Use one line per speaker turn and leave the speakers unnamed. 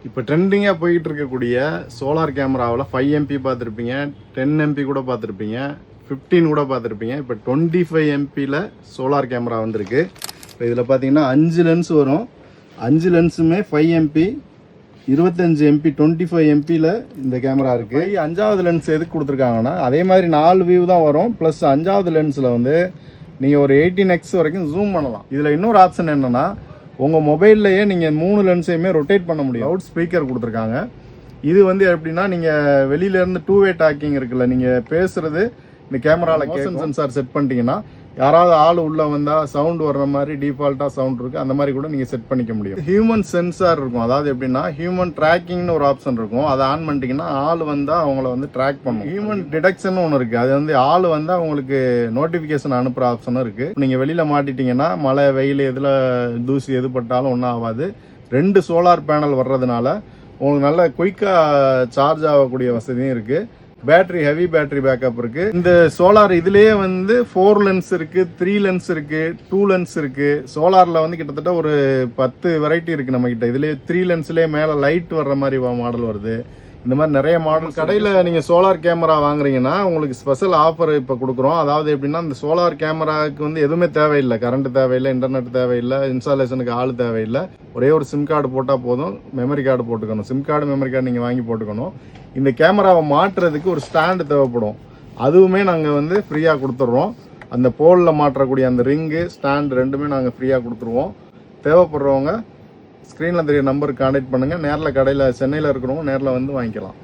இப்போ ட்ரெண்டிங்காக போயிட்டு இருக்கக்கூடிய சோலார் கேமராவில் 5 MP பார்த்துருப்பீங்க, 10 MP கூட பார்த்துருப்பீங்க, 15 கூட பார்த்துருப்பீங்க. இப்போ 25 MPயில் சோலார் கேமரா வந்திருக்கு. இப்போ இதில் பார்த்தீங்கன்னா 5 லென்ஸ் வரும். 5 லென்ஸுமே 5 MP, 25 MP, 25 MPயில் இந்த கேமரா இருக்குது. 5வது லென்ஸ் எதுக்கு கொடுத்துருக்காங்கன்னா, அதே மாதிரி 4 வியூ தான் வரும். ப்ளஸ் 5வது லென்ஸில் வந்து நீங்கள் ஒரு 18x வரைக்கும் ஜூம் பண்ணலாம். இதில் இன்னொரு ஆப்ஷன் என்னென்னா, உங்கள் மொபைல்லையே நீங்கள் 3 லென்ஸையுமே ரொட்டேட் பண்ண முடியும். லவுட் ஸ்பீக்கர் கொடுத்துருக்காங்க. இது வந்து எப்படின்னா, நீங்கள் வெளியிலேருந்து 2-வே டாக்கிங் இருக்குல்ல, நீங்கள் பேசுகிறது இந்த கேமராவில் மோஷன் சென்சார் செட் பண்ணிட்டீங்கன்னா, யாராவது ஆள் உள்ளே வந்தால் சவுண்ட் வர்ற மாதிரி டிஃபால்ட்டாக சவுண்ட் இருக்குது, அந்த மாதிரி கூட நீங்கள் செட் பண்ணிக்க முடியும். ஹியூமன் சென்சார் இருக்கும். அதாவது எப்படின்னா, ஹியூமன் ட்ராக்கிங்னு ஒரு ஆப்ஷன் இருக்கும். அதை ஆன் பண்ணிட்டீங்கன்னா ஆள் வந்தால் அவங்கள வந்து ட்ராக் பண்ணும். ஹியூமன் டிடெக்ஷன் ஒன்று இருக்குது. அது வந்து ஆள் வந்தால் அவங்களுக்கு நோட்டிஃபிகேஷன் அனுப்புகிற ஆப்ஷனும் இருக்குது. நீங்கள் வெளியில் மாட்டிட்டீங்கன்னா மழை வெயில் எதில் தூசி எது பட்டாலும் ஒன்றும் ஆகாது. 2 சோலார் பேனல் வர்றதுனால உங்களுக்கு நல்ல குயிக்காக சார்ஜ் ஆகக்கூடிய வசதியும் இருக்குது. பேட்டரி ஹெவி பேட்டரி பேக்கப் இருக்கு. இந்த சோலார் இதுலயே வந்து 4 லென்ஸ் இருக்கு, 3 லென்ஸ் இருக்கு, 2 லென்ஸ் இருக்கு. சோலார்ல வந்து கிட்டத்தட்ட ஒரு 10 வெரைட்டி இருக்கு நம்ம கிட்ட. இதுலயே 3 லென்ஸ்லயே மேல லைட் வர்ற மாதிரி மாடல் வருது. இந்த மாதிரி நிறைய மாடல். கடையில் நீங்கள் சோலார் கேமரா வாங்குறீங்கன்னா உங்களுக்கு ஸ்பெஷல் ஆஃபர் இப்போ கொடுக்குறோம். அதாவது எப்படின்னா, இந்த சோலார் கேமராவுக்கு வந்து எதுவுமே தேவையில்லை. கரண்ட் தேவையில்லை, இன்டர்நெட் தேவையில்லை, இன்ஸ்டாலேஷனுக்கு ஆள் தேவையில்லை. ஒரே ஒரு சிம் கார்டு போட்டால் போதும். மெமரி கார்டு போட்டுக்கணும். சிம் கார்டு மெமரி கார்டு நீங்கள் வாங்கி போட்டுக்கணும். இந்த கேமராவை மாற்றுறதுக்கு ஒரு ஸ்டாண்டு தேவைப்படும். அதுவுமே நாங்கள் வந்து ஃப்ரீயாக கொடுத்துட்றோம். அந்த போலில் மாற்றக்கூடிய அந்த ரிங்கு ஸ்டாண்டு ரெண்டுமே நாங்கள் ஃப்ரீயாக கொடுத்துருவோம். தேவைப்படுறவங்க ஸ்க்ரீனில் தெரிய நம்பருக்கு கான்டாக்ட் பண்ணுங்கள். நேரில் கடையில் சென்னையில் இருக்கிறவங்க நேரில் வந்து வாங்கிக்கலாம்.